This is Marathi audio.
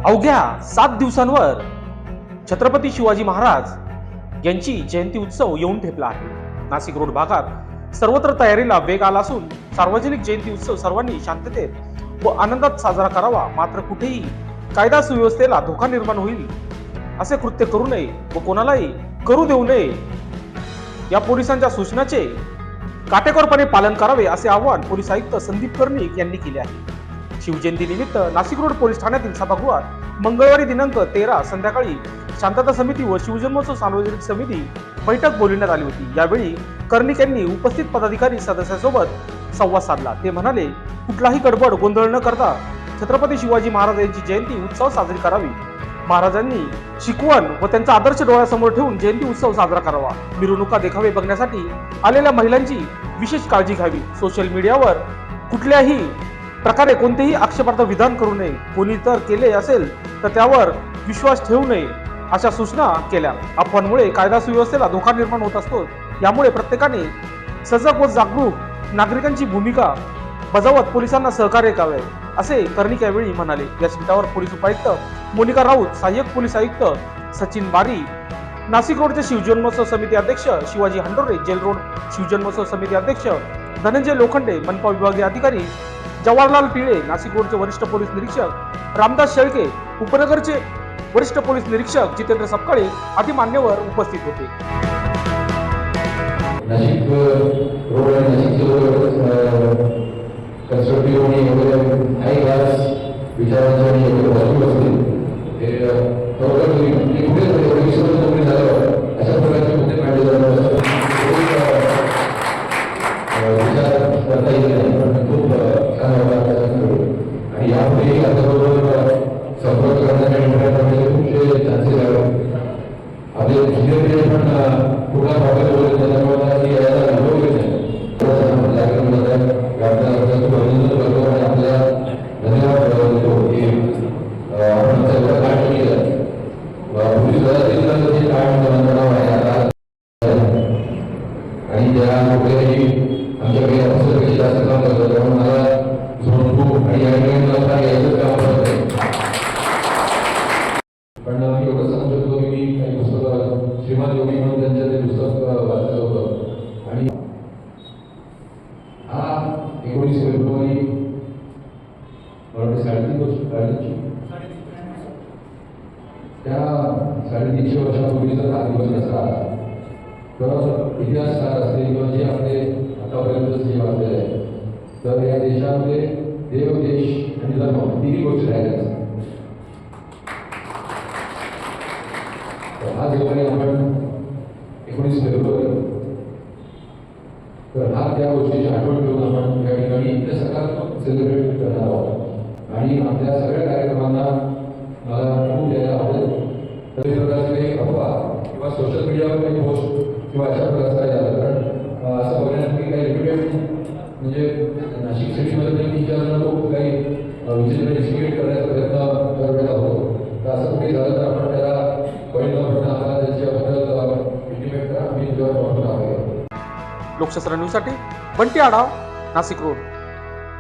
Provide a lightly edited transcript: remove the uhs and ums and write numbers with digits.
अवघ्या 7 दिवसांवर छत्रपती शिवाजी महाराज यांची जयंती उत्सव येऊन ठेपला आहे। नाशिक रोड भागात सर्वत्र तयारीला वेग आला असून सार्वजनिक जयंती उत्सव सर्वांनी शांततेत व आनंदात साजरा करावा, मात्र कुठेही कायदा सुव्यवस्थेला धोका निर्माण होईल असे कृत्य करू नये व कोणालाही करू देऊ नये या पोलिसांच्या सूचनाचे काटेकोरपणे पालन करावे असे आवाहन पोलीस आयुक्त संदीप कर्णिक यांनी केले आहे। शिवजयंती निमित्त नाशिक रोड पोलीस ठाण्यातील सभागृहात मंगळवारी दिनांक 13 संध्याकाळी शांतता समिती व शिवजन्मोत्सव सार्वजनिक समिती बैठक बोलविण्यात आली होती। यावेळी कर्णिक यांनी उपस्थित पदाधिकारी सदस्यांसोबत संवाद साधला। ते म्हणाले, कुठलाही गडबड गोंधळ न करता छत्रपती शिवाजी महाराज यांची जयंती उत्सव साजरी करावी। महाराजांनी शिकवण व त्यांचा आदर्श डोळ्यासमोर ठेवून जयंती उत्सव साजरा करावा। मिरवणुका देखावे बघण्यासाठी आलेल्या महिलांची विशेष काळजी घ्यावी। सोशल मीडियावर कुठल्याही प्रकारे कोणतेही आक्षेपार्ह विधान करू नये। कोणी तर केले असेल तर त्यावर विश्वास ठेवू नये अशा सूचना केल्या। अफवांमुळे कायदा सुव्यवस्थेला धोका निर्माण होत असतो, यामुळे प्रत्येकाने सजग व जागरूक नागरिकांची भूमिका बजावत पोलिसांना सहकार्य करावे असे कर्णिक यावेळी म्हणाले। या स्मिटावर पोलीस उपायुक्त मोनिका राऊत, सहाय्यक पोलीस आयुक्त सचिन बारी, नाशिक रोडचे शिवजन्मोत्सव समिती अध्यक्ष शिवाजी हंडोरे, जेल रोड शिवजन्मोत्सव समिती अध्यक्ष धनंजय लोखंडे, मनपा विभागीय अधिकारी जवाहरलाल पिळे, नाशिक रोडचे वरिष्ठ पोलीस निरीक्षक रामदास शेळके, उपनगरचे वरिष्ठ पोलीस निरीक्षक जितेंद्र सपकाळे आदी मान्यवर उपस्थित होते। नाशिक रोड आणि नाशिक कन्स्ट्रक्टिव्ह आणि हाय क्लास विचारांचे आणि बाजू असतील ते थोडक्यात कुठे झालं अशा प्रकारचे मुद्दे मांडले जातात। विचार करता येईल नाही, खूप छान वाटतं आणि यापुढेही त्याबरोबर संपर्क करण्याच्या इंटरनेट खूपसे चान्सेस आहेत। आपले जुनियर पिढी पण पुढला प्रॉब्लेम होईल, त्याच्यामुळे याचा अनुभव घेत नाही। आपल्या धन्यवाद देतो की आपण एवढं काय केलं। पोलीस दलातील जे काय तणाव आहे आता आणि त्या कुठेही आमच्याकडे अफसर कशी जास्त काम करतात, त्यामुळे मला झोनबुक आणि यायचं काम करत पण मी एवढं सांगू शकतो की मी काही पुस्तकं श्रीमान योगी म्हणून त्यांचं ते पुस्तक वाचलं होतं आणि हा 19 फेब्रुवारी मला 3.5 वर्ष त्या 350 वर्षापूर्वी जर हा दिवस नसला तर इतिहासकार असते किंवा जे आपले आतापर्यंत जे वाचलेले आहे तर या देशामध्ये देव, देश आणि धर्म तिन्ही गोष्टी राहिल्या असतात। आज जेव्हा आपण 19 फेब्रुवारी तर हा त्या गोष्टीची आठवण ठेवून आपण या ठिकाणी इतके सकारात्मक सेलिब्रेट करणार आहोत आणि आपल्या सगळ्या कार्यक्रमांना मला खूप द्यायला आवडेल। तरी प्रकारचे अफवा किंवा सोशल मीडियावर काही पोस्ट किंवा अशा प्रकारचा झाला, कारण असं बघण्यासाठी काही लिमिटेड म्हणजे नाशिक सिटीमध्ये 3-4 जण लोक काही विजिट इन्व्हेस्टिगेट करण्याचा प्रयत्न करत आहोत। तर असं कुठे झालं तर आपण त्याला परिणाम आपल्याला त्याच्याबद्दल इंटिमेट करा, आम्ही तुझ्यावर पाठवून आहोत। लोकशास्त्र न्यूजसाठी बंटी आढाव, नाशिक रोड।